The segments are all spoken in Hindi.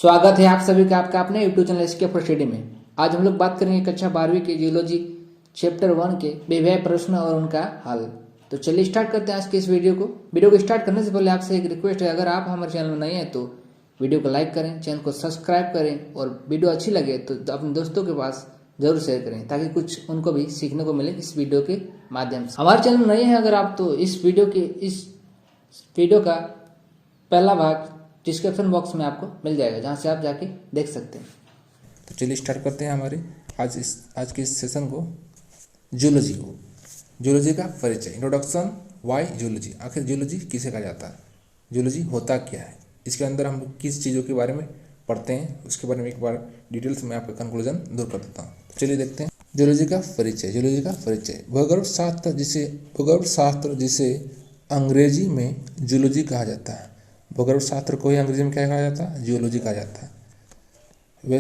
स्वागत है आप सभी का आपका अपने YouTube channel SK for study में। आज हम लोग बात करेंगे कक्षा 12वीं के जियोलॉजी चैप्टर 1 के विभेय प्रश्न और उनका हल। तो चलिए स्टार्ट करते हैं आज के इस वीडियो को स्टार्ट करने से पहले आपसे एक रिक्वेस्ट है, अगर आप हमारे चैनल में नए हैं तो वीडियो को लाइक करें, चैनल को सब्सक्राइब करें और वीडियो अच्छी लगे तो अपने दोस्तों के पास जरूर शेयर करें ताकि कुछ उनको भी सीखने को मिले इस वीडियो के माध्यम से। हमारे चैनल में नए हैं अगर आप तो इस वीडियो का पहला भाग डिस्क्रिप्शन बॉक्स में आपको मिल जाएगा, जहां से आप जाके देख सकते हैं। तो चलिए स्टार्ट करते हैं हमारे आज के इस सेशन को। जूलॉजी का परिचय, इंट्रोडक्शन। वाई जूलॉजी, आखिर जूलॉजी किसे कहा जाता है, जूलॉजी होता क्या है, इसके अंदर हम किस चीज़ों के बारे में पढ़ते हैं, उसके बारे में एक बार डिटेल्स में आपका कंक्लूजन दूर कर देता हूँ। चलिए देखते हैं जूलॉजी का परिचय। भूगर्भ शास्त्र जिसे अंग्रेजी में जूलॉजी कहा जाता है। भूगर्भ शास्त्र को ही अंग्रेजी में क्या कहा जाता है, जियोलॉजी कहा जाता है। यह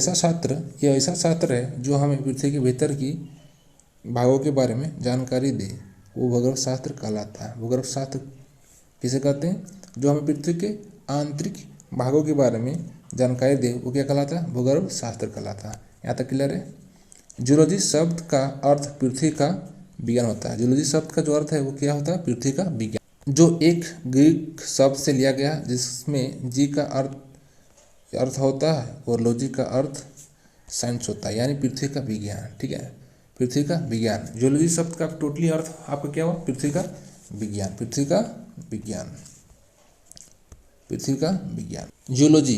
ऐसा शास्त्र है जो हमें पृथ्वी के भीतर की भागों के बारे में जानकारी दे, वो भूगर्भ शास्त्र कहलाता है। भूगर्भ शास्त्र किसे कहते हैं, जो हमें पृथ्वी के आंतरिक भागों के बारे में जानकारी दे, वो क्या कहलाता है, भूगर्भ शास्त्र कहलाता है। यहाँ तक क्लियर है। जूलॉजी शब्द का अर्थ पृथ्वी का विज्ञान होता है। जूलॉजी शब्द का जो अर्थ है वो क्या होता है, पृथ्वी का विज्ञान, जो एक ग्रीक शब्द से लिया गया जिसमें जी का अर्थ होता है और लॉजी का अर्थ साइंस होता है, यानी पृथ्वी का विज्ञान। ठीक है, पृथ्वी का विज्ञान। जियोलॉजी शब्द का टोटली अर्थ आपका क्या हुआ, पृथ्वी का विज्ञान। जियोलॉजी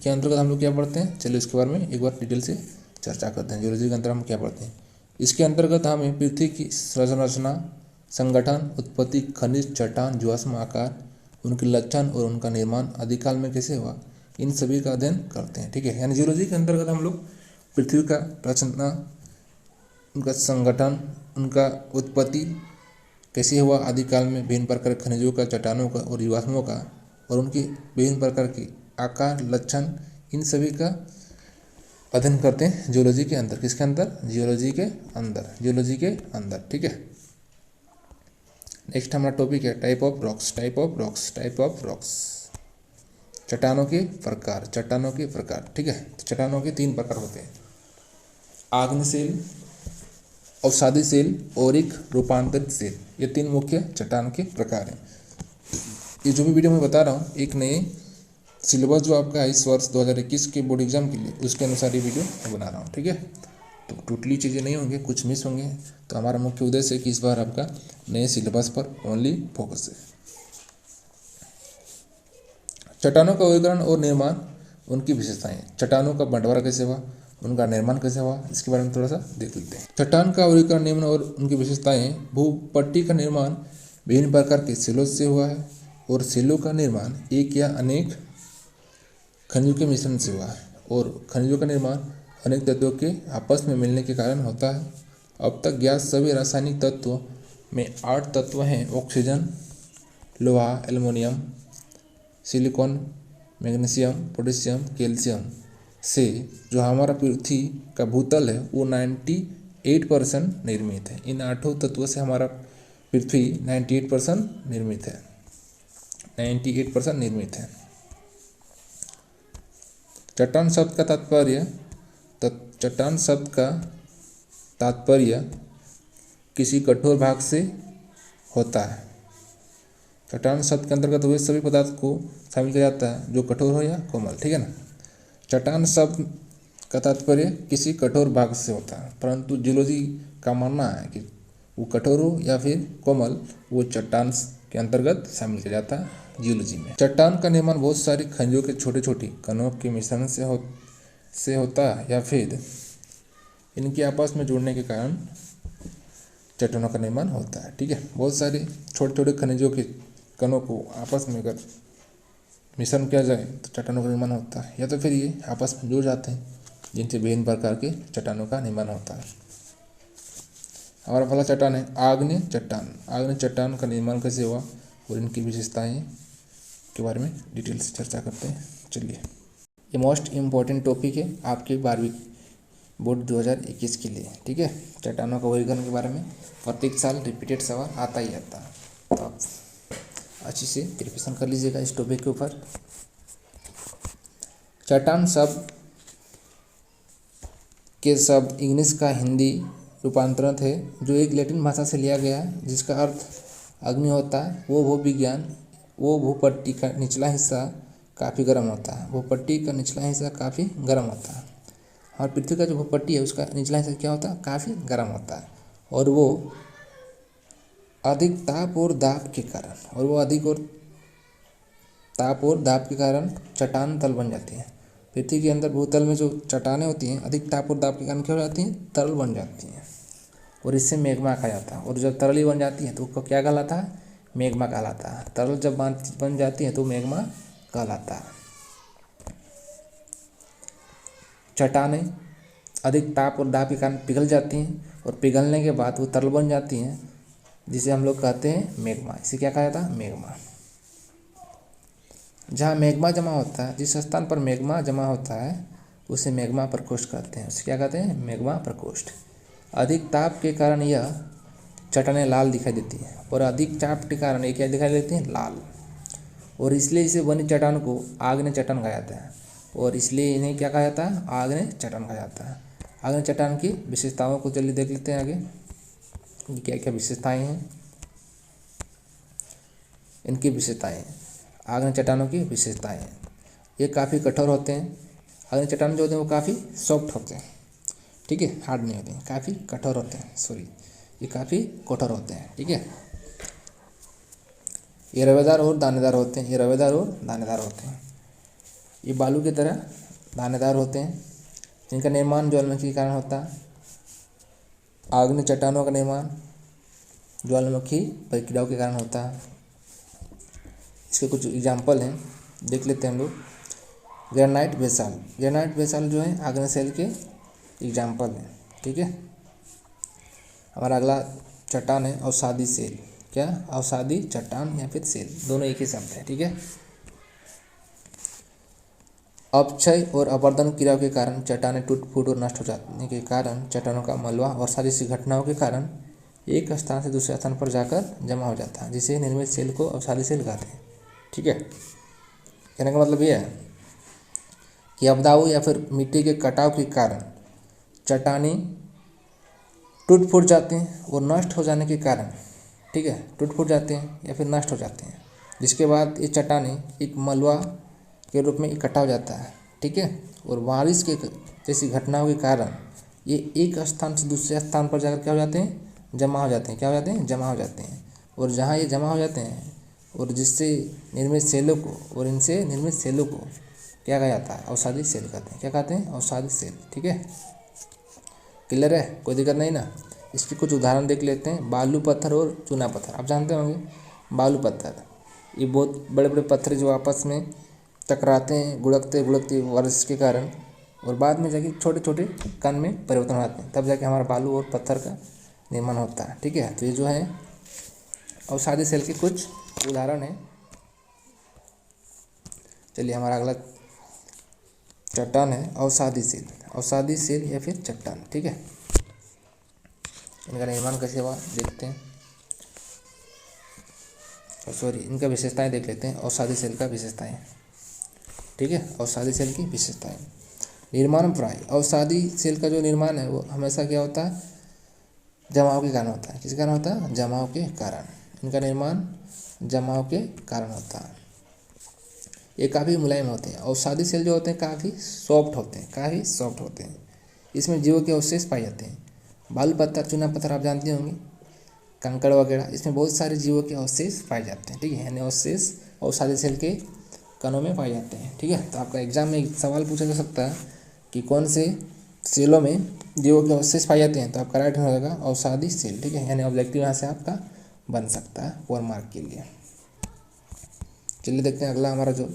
के अंतर्गत हम लोग क्या पढ़ते हैं, चलिए इसके बारे में एक बार डिटेल से चर्चा करते हैं। जियोलॉजी के अंतर्गत हम क्या पढ़ते हैं, इसके अंतर्गत हमें पृथ्वी की संरचना, संगठन, उत्पत्ति, खनिज, चट्टान, जीवाश्म आकार, उनके लक्षण और उनका निर्माण आदिकाल में कैसे हुआ, इन सभी का अध्ययन करते हैं। ठीक है, यानी जियोलॉजी के अंतर्गत हम लोग पृथ्वी का रचना, उनका संगठन, उनका उत्पत्ति कैसे हुआ आदिकाल में, विभिन्न प्रकार के खनिजों का, चट्टानों का और जीवाश्मों का, और उनके विभिन्न प्रकार के आकार, लक्षण, इन सभी का अध्ययन करते हैं जियोलॉजी के अंदर। किसके अंदर, जियोलॉजी के अंदर। ठीक है, नेक्स्ट हमारा टॉपिक है टाइप ऑफ रॉक्स। चट्टानों के प्रकार। ठीक है, तो चट्टानों के 3 प्रकार होते हैं, आग्नेयशिल, अवसादीशील और एक रूपांतरित शिल। ये 3 मुख्य चट्टान के प्रकार हैं। ये जो भी वीडियो मैं बता रहा हूँ, एक नए सिलेबस जो आपका है इस वर्ष 2021 के बोर्ड एग्जाम के लिए, उसके अनुसार ये वीडियो मैं बना रहा हूँ। ठीक है, तो टोटली चीज़ें नहीं होंगे, कुछ मिस होंगे। तो हमारा मुख्य उद्देश्य है कि इस बार आपका नए सिलेबस पर ओनली फोकस है। चट्टानों का वर्गीकरण और निर्माण, उनकी विशेषताएं। चट्टानों का बंटवारा कैसे हुआ, उनका निर्माण कैसे हुआ, इसके बारे में थोड़ा सा देख लेते हैं। चट्टान का वर्गीकरण, निम्न और उनकी विशेषताएं। भूपट्टी का निर्माण विभिन्न प्रकार के शिलों से हुआ है और शिलों का निर्माण एक या अनेक खनिजों के मिश्रण से हुआ है, और खनिजों का निर्माण अनेक तत्वों के आपस में मिलने के कारण होता है। अब तक ज्ञात सभी रासायनिक तत्वों में 8 तत्व हैं, ऑक्सीजन, लोहा, aluminium, silicon, magnesium, potassium, calcium से जो हमारा पृथ्वी का भूतल है वो 98% निर्मित है। इन 8 तत्वों से हमारा पृथ्वी 98% निर्मित है। चट्टान शब्द का तात्पर्य किसी कठोर भाग से होता है। चट्टान शब्द के अंतर्गत वे सभी पदार्थ को शामिल किया जाता है जो कठोर हो या कोमल। ठीक है ना, चट्टान शब्द का तात्पर्य किसी कठोर भाग से होता है, परंतु जियोलॉजी का मानना है कि वो कठोर हो या फिर कोमल, वो चट्टान के अंतर्गत शामिल किया जाता है जियोलॉजी में। चट्टान का निर्माण बहुत सारे खनिजों के छोटे छोटे कणों के मिश्रण से होता है या फिर इनके आपस में जुड़ने के कारण चट्टानों का निर्माण होता है। ठीक है, बहुत सारे छोटे छोटे खनिजों के कणों को आपस में अगर मिश्रण किया जाए तो चट्टानों का निर्माण होता है, या तो फिर ये आपस में जुड़ जाते हैं जिनसे विभिन्न प्रकार के चट्टानों का निर्माण होता है। हमारा पहला चट्टान है आग्नेय चट्टान का निर्माण कैसे हुआ और इनकी विशेषताएं के बारे में डिटेल से चर्चा करते हैं। चलिए, ये मोस्ट इम्पॉर्टेंट टॉपिक है आपके 12वीं बोर्ड 2021 के लिए। ठीक है, चट्टानों का वर्गीकरण के बारे में प्रत्येक साल रिपीटेड सवाल आता ही आता है, तो आप अच्छे से प्रिपरेशन कर लीजिएगा इस टॉपिक के ऊपर। चट्टान शब्द के शब्द इंग्लिश का हिंदी रूपांतरण है जो एक लैटिन भाषा से लिया गया है जिसका अर्थ अग्नि होता है। वो भूपट्टी का निचला हिस्सा काफ़ी गर्म होता है। भूपट्टी का निचला हिस्सा काफ़ी गर्म होता है। और पृथ्वी का जो भूपट्टी है उसका निचला हिस्सा क्या होता है? काफ़ी गर्म होता है। और वो अधिक ताप और दाब के कारण चट्टान तल बन जाती है। पृथ्वी के अंदर भूतल में जो चट्टानें होती हैं अधिक ताप और दाब के कारण क्या हो जाती हैं? तरल बन जाती हैं और इससे मैग्मा कहा जाता है। और जब तरली बन जाती है तो उसको क्या कहलाता है? मैग्मा कहलाता है। तरल जब बन जाती है तो मैग्मा कहलाता है। चट्टानें अधिक ताप और दाब के कारण पिघल जाती हैं और पिघलने के बाद वो तरल बन जाती हैं जिसे हम लोग कहते हैं मैग्मा। इसे क्या कहा जाता है? मैग्मा। जहाँ मैग्मा जमा होता है, जिस स्थान पर मैग्मा जमा होता है उसे मैग्मा प्रकोष्ठ कहते हैं। उसे क्या कहते हैं? मैग्मा प्रकोष्ठ। अधिक ताप के कारण यह चट्टानें लाल दिखाई देती हैं और अधिक चाप के कारण ये क्या दिखाई देती हैं? लाल। और इसलिए इसे बनी चट्टान को आग्नेय चट्टान कहा जाता है। और इसलिए इन्हें क्या कहा जाता है? आग्नेय चट्टान कहा जाता है। आग्नेय चट्टान की विशेषताओं को चलिए देख लेते हैं आगे क्या क्या विशेषताएं हैं। इनकी विशेषताएं, आग्नेय चट्टानों की विशेषताएं, ये काफ़ी कठोर होते हैं। आग्नेय चट्टान जो होते हैं वो काफ़ी सॉफ्ट होते हैं, ठीक है, हार्ड नहीं होते हैं, काफ़ी कठोर होते हैं। ये काफ़ी कठोर होते हैं, ठीक है। ये रवेदार और दानेदार होते हैं। ये बालू की तरह दानेदार होते हैं जिनका निर्माण ज्वालामुखी के कारण होता है। आग्नेय चट्टानों का निर्माण ज्वालामुखी प्रक्रियाओं के कारण होता है। इसके कुछ एग्जाम्पल हैं, देख लेते हैं हम लोग। ग्रेनाइट बेसाल्ट जो है आग्नेय शैल के एग्जाम्पल हैं, ठीक है। हमारा अगला चट्टान है अवसादी शैल। क्या? अवसादी चट्टान या फिर शैल, दोनों एक ही शब्द है, ठीक है। अपक्षय और अपर्दन क्रियाओं के कारण चट्टानें टूट फूट और नष्ट हो जाने के कारण चट्टानों का मलबा और सारी सी घटनाओं के कारण एक स्थान से दूसरे स्थान पर जाकर जमा हो जाता है, जिसे निर्मित शैल को अवसादी शैल कहते हैं, ठीक है। कहने का मतलब यह है कि आपदाओं या फिर मिट्टी के कटाव के कारण चट्टानें टूट फूट जाते हैं और नष्ट हो जाने के कारण, ठीक है, टूट फूट जाते हैं या फिर नष्ट हो जाते हैं, जिसके बाद ये चट्टानें एक मलबा के रूप में इकट्ठा हो जाता है, ठीक है। और बारिश के जैसी घटनाओं के कारण ये एक स्थान से दूसरे स्थान पर जाकर क्या हो जाते हैं? जमा हो जाते हैं। क्या हो जाते हैं? जमा हो जाते हैं। और जहाँ ये जमा हो जाते हैं और जिससे निर्मित शैलों को क्या कहा जाता है? अवसादी शैल कहते हैं। क्या कहते हैं? अवसादी शैल, ठीक है। क्लियर है? कोई दिक्कत नहीं ना। इसके कुछ उदाहरण देख लेते हैं। बालू पत्थर और चूना पत्थर, आप जानते होंगे बालू पत्थर, ये बहुत बड़े बड़े पत्थर जो आपस में टकराते हैं गुड़कते वर्ष के कारण, और बाद में जाके छोटे छोटे कण में परिवर्तन हो जाते हैं, तब जाके हमारा बालू और पत्थर का निर्माण होता है, ठीक है। तो ये जो है अवसादी शैल के कुछ उदाहरण हैं। चलिए हमारा अगला चट्टान है अवसादी शैल या फिर चट्टान, ठीक है। इनका निर्माण कैसे हुआ देखते हैं, इनका विशेषताएं देख लेते हैं। अवसादी शैल का विशेषताएं, ठीक है। अवसादी शैल की विशेषताएं, निर्माण प्रणाली। अवसादी शैल का जो निर्माण है वो हमेशा क्या होता है? जमाव के कारण होता है। किस कारण होता है? जमाव के कारण। इनका निर्माण जमाव के कारण होता है। ये काफ़ी मुलायम होते हैं। अवसादी शैल जो होते हैं काफ़ी सॉफ्ट होते हैं। इसमें जीवों के अवशेष पाए जाते हैं। बालू पत्थर, चूना पत्थर आप जानते होंगे, कंकड़ वगैरह, इसमें बहुत सारे जीवों के अवशेष पाए जाते हैं, ठीक है। यानी अवशेष अवसादी शैल के कणों में पाए जाते हैं, ठीक है। तो आपका एग्जाम में एक सवाल पूछा जा सकता है कि कौन से शैलों में जीवों के अवशेष पाए जाते हैं, तो आपका राइट हो जाएगा अवसादी शैल, ठीक है। यानी ऑब्जेक्टिव यहाँ से आपका बन सकता है 4 मार्क के लिए। चलिए देखते हैं अगला हमारा जो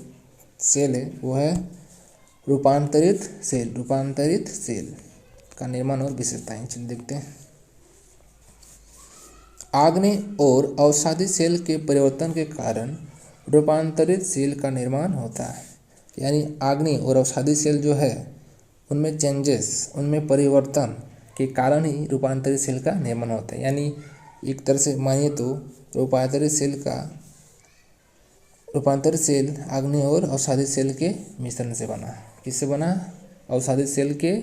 शैल है वो है रूपांतरित शैल का निर्माण और विशेषताएं। चलिए देखते हैं। आग्नेय और अवसादी शैल के परिवर्तन के कारण रूपांतरित शैल का निर्माण होता है। यानी आग्नेय और अवसादी शैल जो है उनमें उनमें परिवर्तन के कारण ही रूपांतरित शैल का निर्माण होता है। यानी एक तरह से मानिए तो रूपांतरित शैल आग्नेय और अवसादी शैल के मिश्रण से बना है, किससे बना? अवसादी सेल के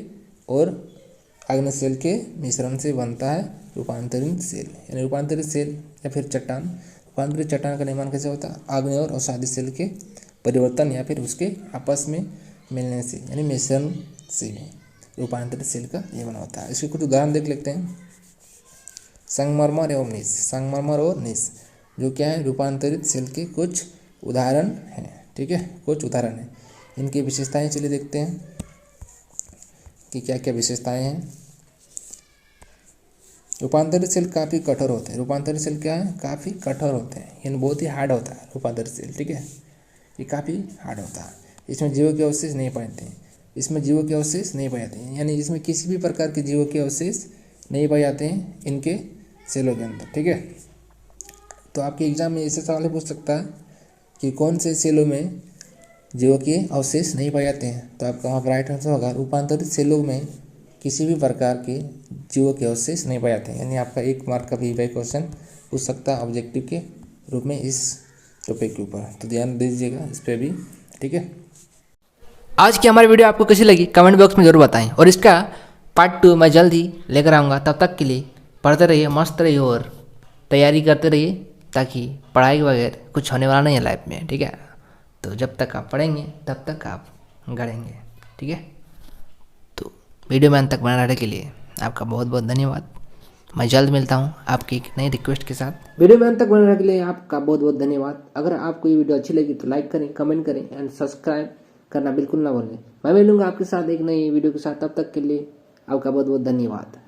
और आग्नेय सेल के मिश्रण से बनता है रूपांतरित सेल। यानी रूपांतरित सेल या फिर चट्टान, रूपांतरित चट्टान का निर्माण कैसे होता है? आग्नेय और अवसादी सेल के परिवर्तन या फिर उसके आपस में मिलने से यानी मिश्रण से रूपांतरित सेल का निर्माण होता है। इसके कुछ उदाहरण देख लेते हैं। संगमरमर एवं नीस, संगमरमर और नीस जो क्या है? रूपांतरित सेल के कुछ उदाहरण हैं। ठीक है, कुछ उदाहरण हैं। इनकी विशेषताएं चलिए देखते हैं कि क्या क्या विशेषताएं हैं। रूपांतरित सेल काफ़ी कठोर होते हैं। रूपांतरित सेल क्या है? काफ़ी कठोर होते हैं, यानी बहुत ही हार्ड होता है रूपांतरित सेल। ठीक है, ये काफ़ी हार्ड होता है। इसमें जीवों के अवशेष नहीं पाए जाते हैं। इसमें जीवों के अवशेष नहीं पाए जाते हैं, यानी इसमें किसी भी प्रकार के जीवों के अवशेष नहीं पाए जाते हैं इनके सेलों के अंदर। ठीक है, तो आपके एग्जाम में ऐसे सवाल पूछ सकता है कि कौन से सेलों में जीवों के अवशेष नहीं पाए जाते हैं, तो आपका वहाँ राइट आंसर होगा रूपांतरित सेलों में किसी भी प्रकार के जीवों के अवशेष नहीं पाए जाते हैं। यानी आपका 1 मार्क का भी क्वेश्चन पूछ सकता है ऑब्जेक्टिव के रूप में इस टॉपिक के ऊपर, तो ध्यान दीजिएगा इस पर भी। ठीक है, आज की हमारी वीडियो आपको कैसी लगी कमेंट बॉक्स में जरूर बताएं, और इसका पार्ट 2 मैं जल्द ही लेकर आऊँगा। तब तक के लिए पढ़ते रहिए, मस्त रहिए और तैयारी करते रहिए, ताकि पढ़ाई के बगैर कुछ होने वाला नहीं है लाइफ में। ठीक है, तो जब तक आप पढ़ेंगे तब तक आप गढ़ेंगे। ठीक है, तो वीडियो में अंत तक बना रहने के लिए आपका बहुत बहुत धन्यवाद। मैं जल्द मिलता हूँ आपकी एक नई रिक्वेस्ट के साथ। वीडियो में अंत तक बने रहने के लिए आपका बहुत बहुत धन्यवाद। अगर आपको ये वीडियो अच्छी लगी तो लाइक करें, कमेंट करें एंड सब्सक्राइब करना बिल्कुल ना भूलें। मैं मिलूंगा आपके साथ एक नई वीडियो के साथ, तब तक के लिए आपका बहुत बहुत धन्यवाद।